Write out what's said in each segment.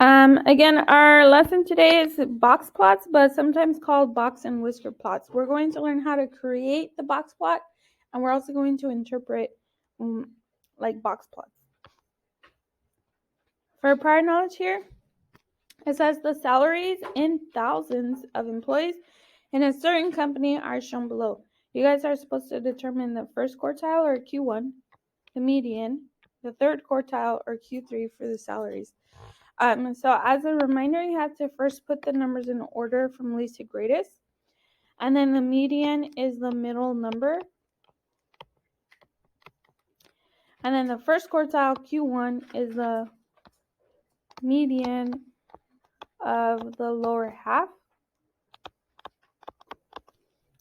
Again, our lesson today is box plots, but sometimes called box and whisker plots. We're going to learn how to create the box plot, and we're also going to interpret like box plots. For prior knowledge here, it says the salaries in thousands of employees in a certain company are shown below. You guys are supposed to determine the first quartile or Q1, the median, the third quartile or Q3 for the salaries. So as a reminder, you have to first put the numbers in order from least to greatest. And then the median is the middle number. And then the first quartile, Q1, is the median of the lower half.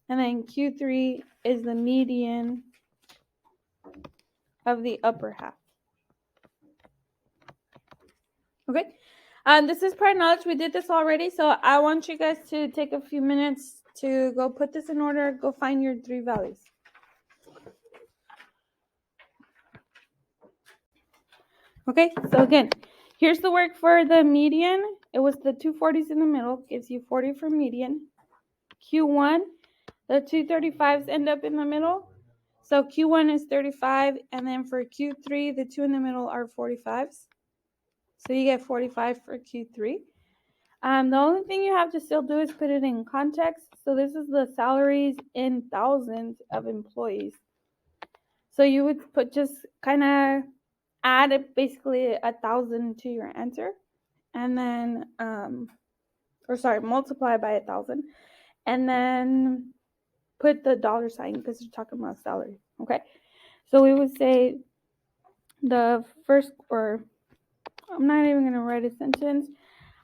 And then Q3 is the median of the upper half. Okay. This is prior knowledge. We did this already, so I want you guys to take a few minutes to go put this in order. Go find your three values. Okay, so again, here's the work for the median. It was the two 40s in the middle, gives you 40 for median. Q1, the two 35s end up in the middle. So Q1 is 35, and then for Q3, the two in the middle are 45s. So you get 45 for Q3. The only thing you have to still do is put it in context. So this is the salaries in thousands of employees. So you would put just kind of add basically 1,000 to your answer, and then multiply by 1,000, and then put the dollar sign because you're talking about salary. Okay, so we would say the first, or I'm not even going to write a sentence.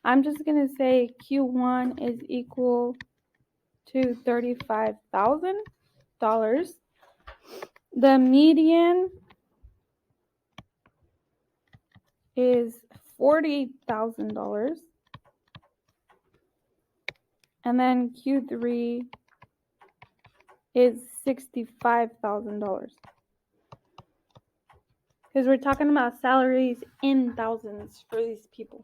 I'm just going to say Q1 is equal to $35,000. The median is $40,000, and then Q3 is $65,000, because we're talking about salaries in thousands for these people.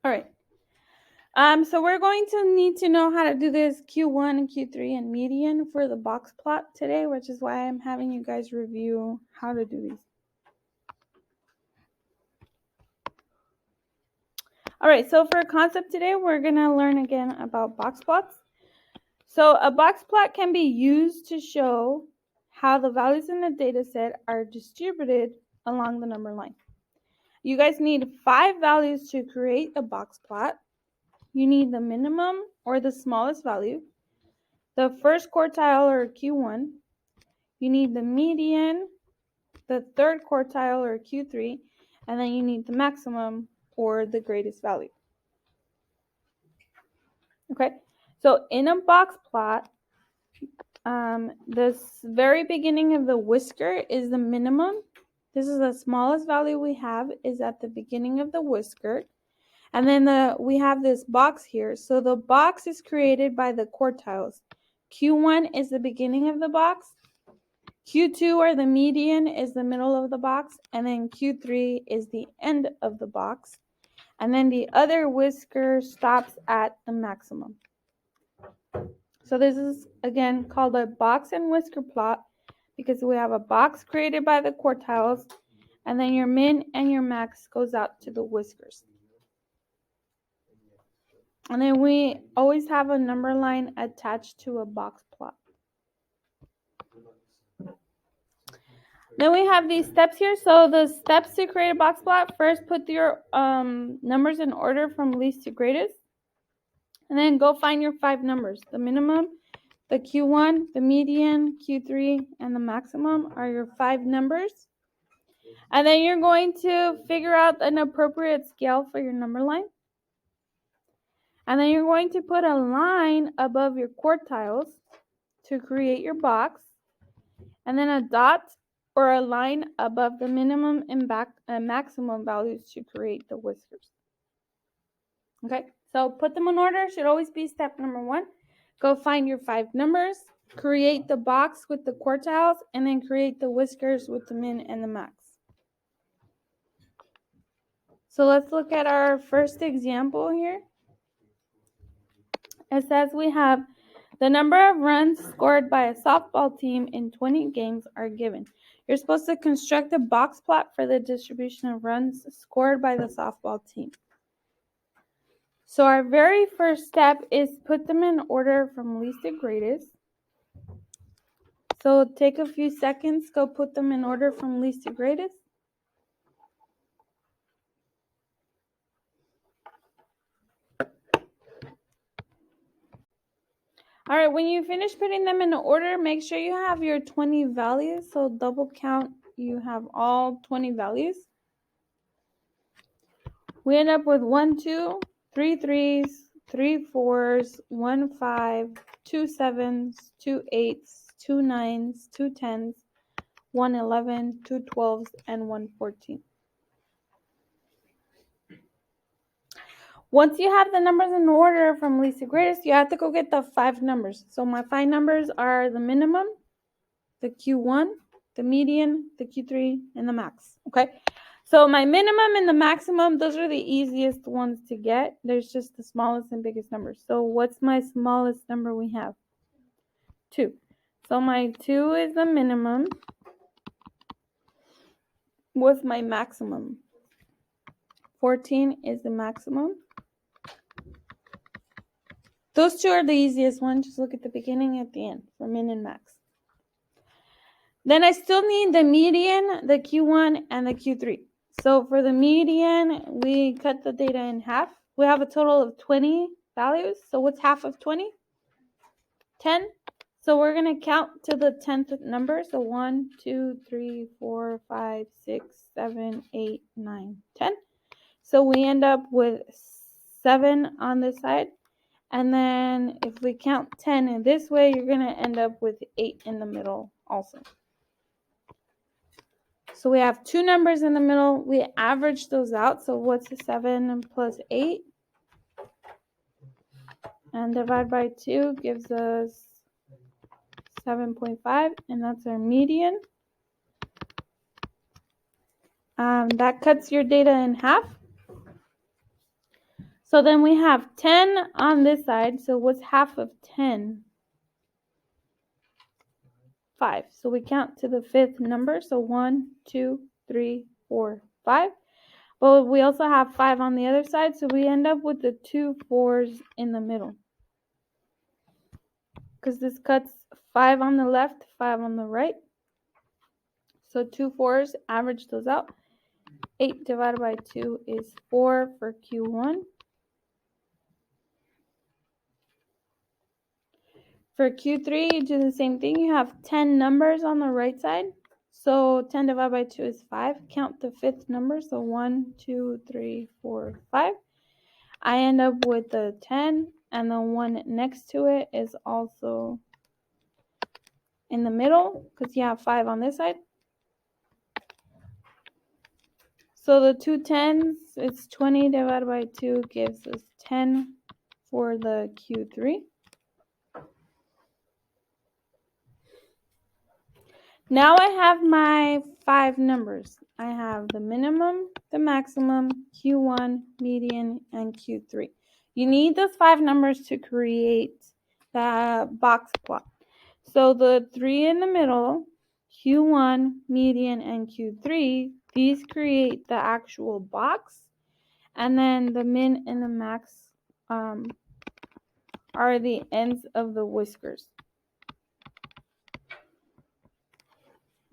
All right. So we're going to need to know how to do this Q1 and Q3 and median for the box plot today, which is why I'm having you guys review how to do these. All right, so for concept today, we're going to learn again about box plots. So a box plot can be used to show how the values in the data set are distributed along the number line. You guys need 5 values to create a box plot. You need the minimum or the smallest value, the first quartile or Q1, you need the median, the third quartile or Q3, and then you need the maximum or the greatest value. Okay, so in a box plot, this very beginning of the whisker is the minimum. This is the smallest value we have, is at the beginning of the whisker. And then we have this box here. So the box is created by the quartiles. Q1 is the beginning of the box. Q2 or the median is the middle of the box. And then Q3 is the end of the box. And then the other whisker stops at the maximum. So this is, again, called a box and whisker plot because we have a box created by the quartiles, and then your min and your max goes out to the whiskers. And then we always have a number line attached to a box plot. Then we have these steps here. So the steps to create a box plot, first put your numbers in order from least to greatest. And then go find your 5 numbers. The minimum, the Q1, the median, Q3, and the maximum are your 5 numbers. And then you're going to figure out an appropriate scale for your number line. And then you're going to put a line above your quartiles to create your box. And then a dot or a line above the minimum and maximum values to create the whiskers. Okay, so put them in order. Should always be step number 1. go find your 5 numbers, create the box with the quartiles, and then create the whiskers with the min and the max. So let's look at our first example here. It says we have the number of runs scored by a softball team in 20 games are given. You're supposed to construct a box plot for the distribution of runs scored by the softball team. So our very first step is put them in order from least to greatest. So take a few seconds, go put them in order from least to greatest. All right, when you finish putting them in order, make sure you have your 20 values. So double count, you have all 20 values. We end up with 1, 2, 3 3s, 3 4s, 1 5, 2 7s, 2 8s, 2 9s, 2 10s, 1 11, 2 12s, and 1 14. Once you have the numbers in order from least to greatest, you have to go get the 5 numbers. So my 5 numbers are the minimum, the Q1, the median, the Q3, and the max. Okay? So my minimum and the maximum, those are the easiest ones to get. There's just the smallest and biggest numbers. So what's my smallest number we have? 2. So my 2 is the minimum. What's my maximum? 14 is the maximum. Those 2 are the easiest ones. Just look at the beginning and at the end for min and max. Then I still need the median, the Q1, and the Q3. So for the median, we cut the data in half. We have a total of 20 values. So what's half of 20? 10. So we're going to count to the 10th number. So 1, 2, 3, 4, 5, 6, 7, 8, 9, 10. So we end up with 7 on this side. And then if we count 10 in this way, you're going to end up with 8 in the middle also. So we have 2 numbers in the middle. We average those out. So what's 7 plus 8? And divide by 2 gives us 7.5, and that's our median. That cuts your data in half. So then we have 10 on this side. So what's half of 10? 5. So we count to the 5th number. So 1, 2, 3, 4, 5. But we also have 5 on the other side. So we end up with the 2 4s in the middle. Because this cuts 5 on the left, 5 on the right. So 2 4s, average those out. 8 divided by 2 is 4 for Q1. For Q3, you do the same thing. You have 10 numbers on the right side. So 10 divided by 2 is 5. Count the 5th number. So 1, 2, 3, 4, 5. I end up with the 10, and the one next to it is also in the middle because you have 5 on this side. So the 2 10s, it's 20 divided by 2 gives us 10 for the Q3. Now I have my 5 numbers. I have the minimum, the maximum, Q1, median, and Q3. You need those 5 numbers to create the box plot. So the 3 in the middle, Q1, median, and Q3, these create the actual box. And then the min and the max are the ends of the whiskers.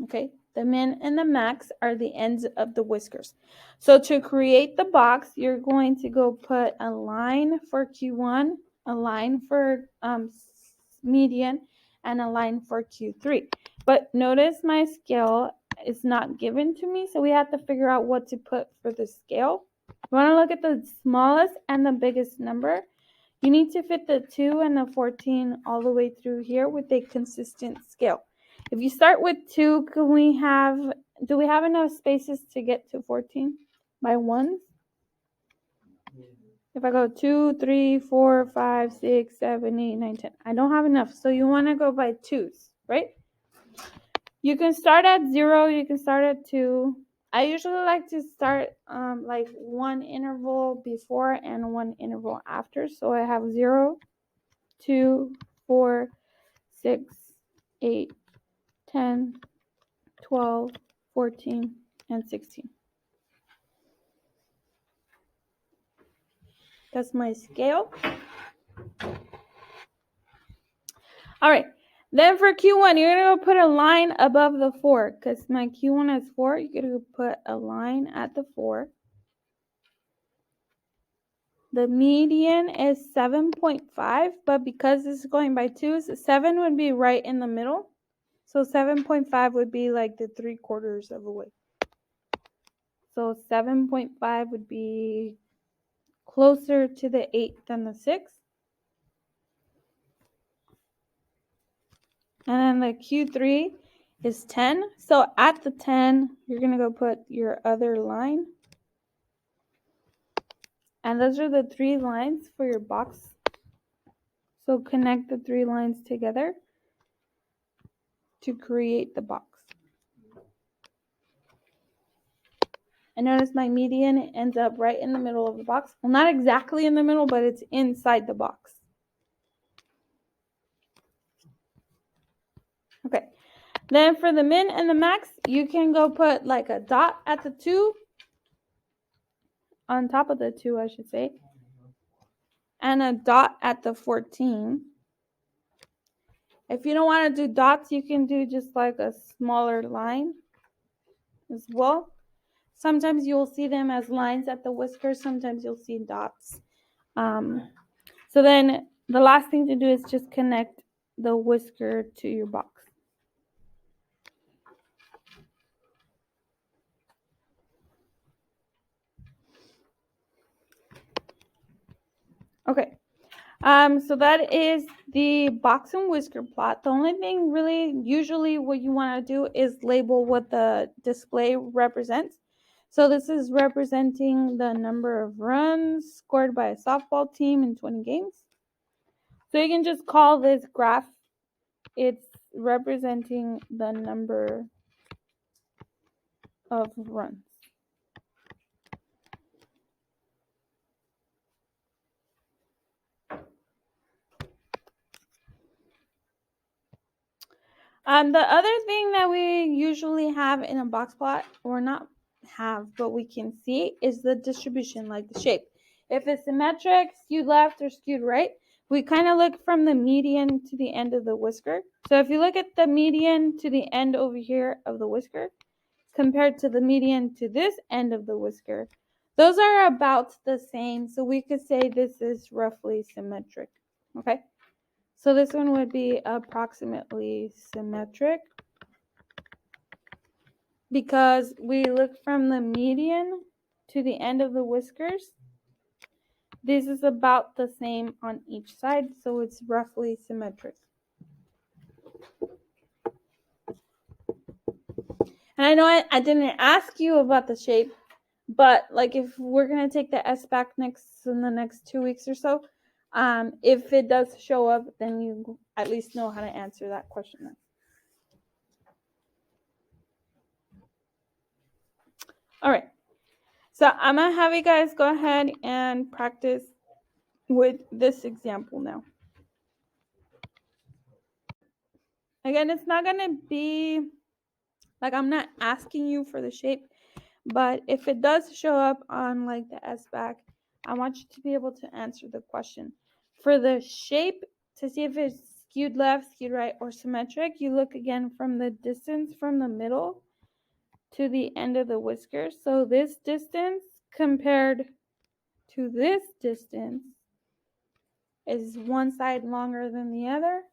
Okay, the min and the max are the ends of the whiskers. So to create the box, you're going to go put a line for Q1, a line for median, and a line for Q3. But notice my scale is not given to me, so we have to figure out what to put for the scale. You want to look at the smallest and the biggest number. You need to fit the 2 and the 14 all the way through here with a consistent scale. If you start with 2, do we have enough spaces to get to 14 by 1s? If I go 2, 3, 4, 5, 6, 7, 8, 9, 10. I don't have enough. So you want to go by 2s, right? You can start at 0. You can start at 2. I usually like to start like one interval before and one interval after. So I have 0, 2, 4, 6, 8, 10, 12, 14, and 16. That's my scale. All right. Then for Q1, you're going to go put a line above the 4 because my Q1 is 4. You're going to put a line at the 4. The median is 7.5, but because this is going by 2s, 7 would be right in the middle. So 7.5 would be like the 3/4 of the way. So 7.5 would be closer to the 8 than the 6. And then the Q3 is 10. So at the 10, you're going to go put your other line. And those are the 3 lines for your box. So connect the 3 lines together to create the box. And notice my median ends up right in the middle of the box. Well, not exactly in the middle, but it's inside the box. Okay. Then for the min and the max, you can go put like a dot at the 2. On top of the 2, I should say. And a dot at the 14. If you don't want to do dots, you can do just like a smaller line as well. Sometimes you'll see them as lines at the whisker. Sometimes you'll see dots. So then the last thing to do is just connect the whisker to your box. Okay. So that is the box and whisker plot. The only thing really, usually what you want to do is label what the display represents. So this is representing the number of runs scored by a softball team in 20 games. So you can just call this graph, it's representing the number of runs. The other thing that we usually have in a box plot, or not have, but we can see, is the distribution, like the shape. If it's symmetric, skewed left, or skewed right, we kind of look from the median to the end of the whisker. So if you look at the median to the end over here of the whisker, compared to the median to this end of the whisker, those are about the same. So we could say this is roughly symmetric. Okay. So this one would be approximately symmetric because we look from the median to the end of the whiskers. This is about the same on each side, so it's roughly symmetric. And I know I didn't ask you about the shape, but like if we're going to take the SBAC in the next 2 weeks or so, if it does show up, then you at least know how to answer that question. All right. So I'm going to have you guys go ahead and practice with this example now. Again, it's not going to be like I'm not asking you for the shape, but if it does show up on like the SBAC, I want you to be able to answer the question. For the shape, to see if it's skewed left, skewed right, or symmetric, you look again from the distance from the middle to the end of the whisker. So this distance compared to this distance, is one side longer than the other?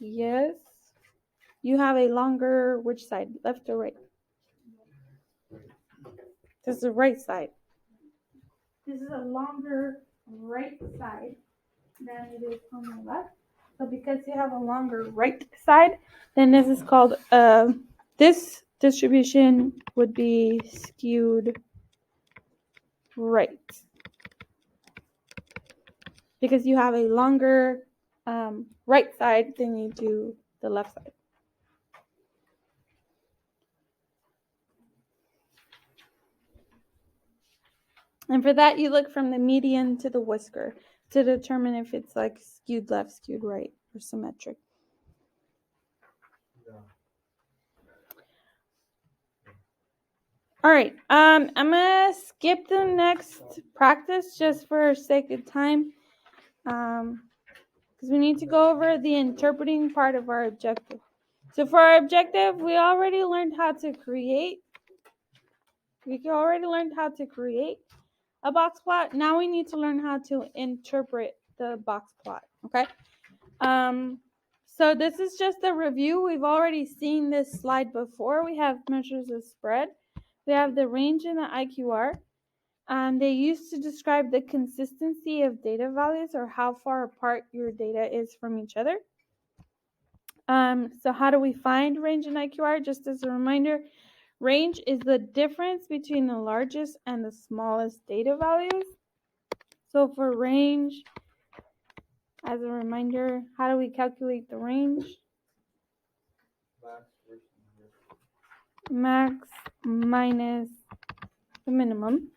Yes. You have a longer, which side, left or right? This is the right side. This is a longer right side than it is on the left. So because you have a longer right side, then this is called, this distribution would be skewed right. because you have a longer right side than you do the left side. And for that, you look from the median to the whisker to determine if it's like skewed left, skewed right, or symmetric. All right, I'm gonna skip the next practice just for sake of time, because we need to go over the interpreting part of our objective. So for our objective, we already learned how to create. A box plot. Now we need to learn how to interpret the box plot. Okay. So this is just a review. We've already seen this slide before. We have measures of spread. We have the range and the IQR. They used to describe the consistency of data values, or how far apart your data is from each other. So how do we find range and IQR? Just as a reminder, range is the difference between the largest and the smallest data values. So for range, as a reminder, how do we calculate the range? Max minus the minimum.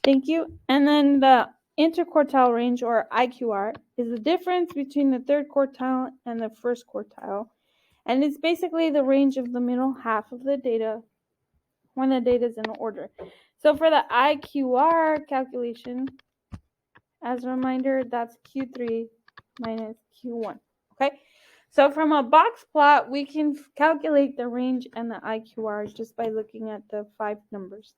Thank you. And then the interquartile range, or IQR, is the difference between the third quartile and the first quartile. And it's basically the range of the middle half of the data when the data is in order. So for the IQR calculation, as a reminder, that's Q3 minus Q1. Okay? So from a box plot, we can calculate the range and the IQR just by looking at the 5 numbers.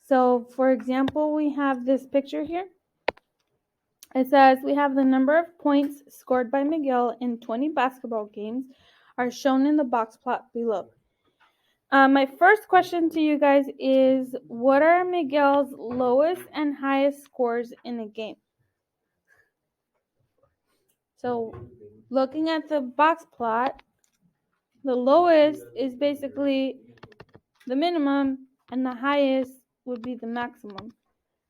So for example, we have this picture here. It says we have the number of points scored by Miguel in 20 basketball games are shown in the box plot below. My first question to you guys is, what are Miguel's lowest and highest scores in a game? So looking at the box plot, the lowest is basically the minimum and the highest would be the maximum.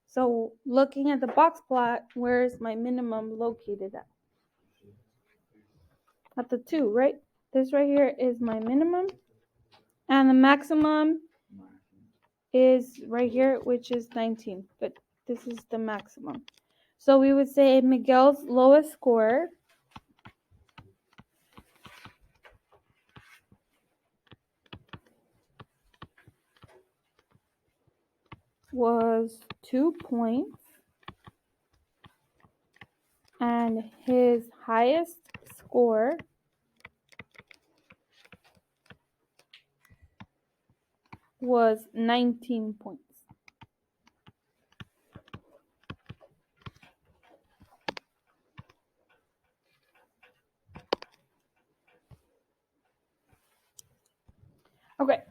So looking at the box plot, where is my minimum located at? At the 2, right? This right here is my minimum. And the maximum is right here, which is 19. But this is the maximum. So we would say Miguel's lowest score was 2 points. And his highest score was 19 points. Okay.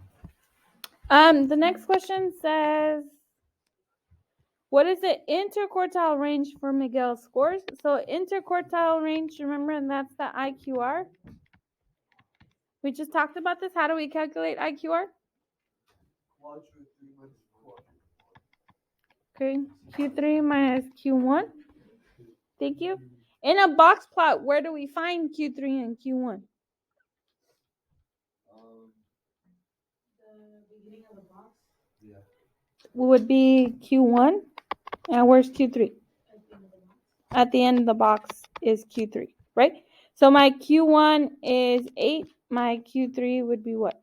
The next question says, what is the interquartile range for Miguel's scores? So interquartile range, remember, and that's the IQR. We just talked about this. How do we calculate IQR? Okay, Q3 minus Q1. Thank you. In a box plot, where do we find Q3 and Q1? The beginning of the box? Yeah. Would be Q1. And where's Q3? At the end of the box is Q3, right? So my Q1 is 8. My Q3 would be what?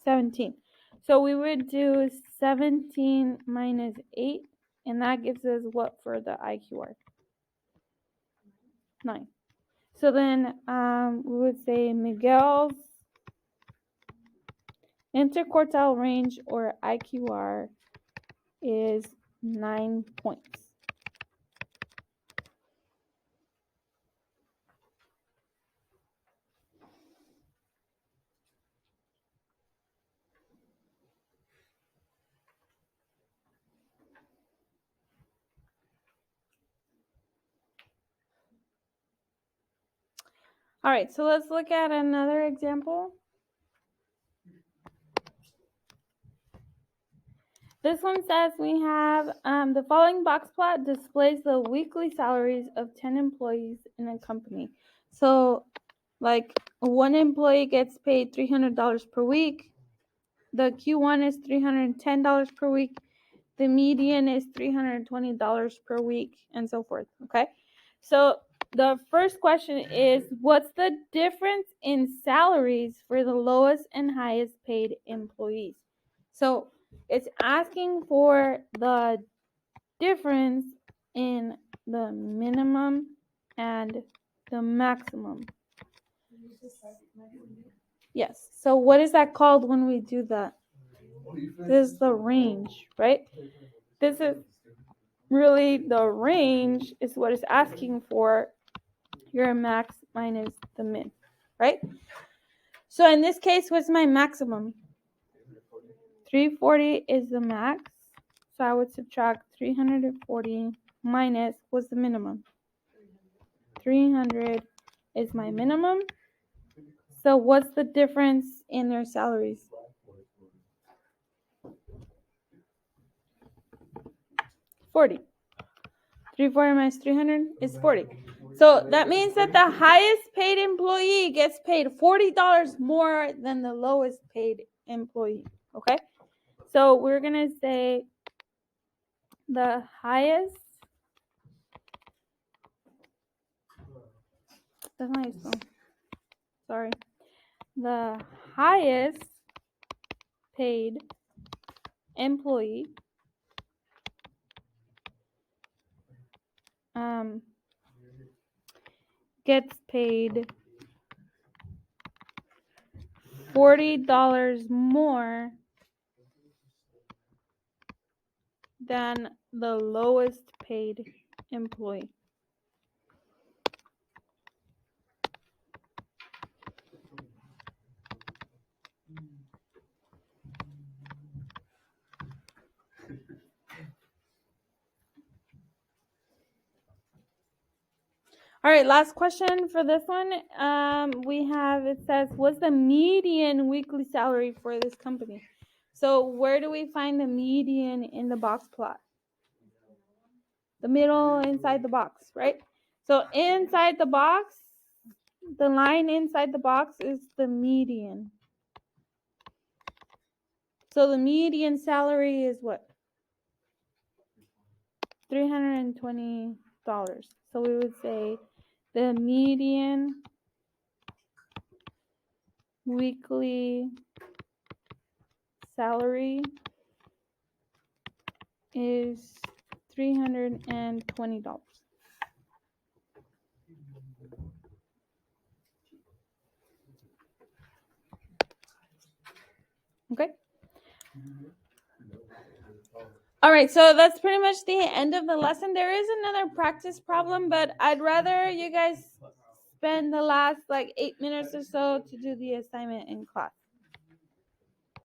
17. So we would do 17 minus 8, and that gives us what for the IQR? 9. So then we would say Miguel's interquartile range, or IQR, is 9 points. All right, so let's look at another example. This one says we have the following box plot displays the weekly salaries of 10 employees in a company. So, like, one employee gets paid $300 per week. The Q1 is $310 per week. The median is $320 per week, and so forth. Okay, so the first question is, what's the difference in salaries for the lowest and highest paid employees? So it's asking for the difference in the minimum and the maximum. Yes. So what is that called when we do that? This is the range, right? This is really the range is what it's asking for your max minus the min, right? So in this case, what's my maximum? 340 is the max. So I would subtract 340 minus, what's the minimum? 300 is my minimum. So what's the difference in their salaries? 40. 340 minus 300 is 40. So that means that the highest paid employee gets paid $40 more than the lowest paid employee. Okay? So we're going to say the highest. That's not useful. Sorry. The highest paid employee gets paid $40 more than the lowest paid employee. All right, last question for this one. It says, what's the median weekly salary for this company? So where do we find the median in the box plot? The middle inside the box, right? So inside the box, the line inside the box is the median. So the median salary is what? $320. So we would say the median weekly salary is $320. Okay. All right, so that's pretty much the end of the lesson. There is another practice problem, but I'd rather you guys spend the last 8 minutes or so to do the assignment in class.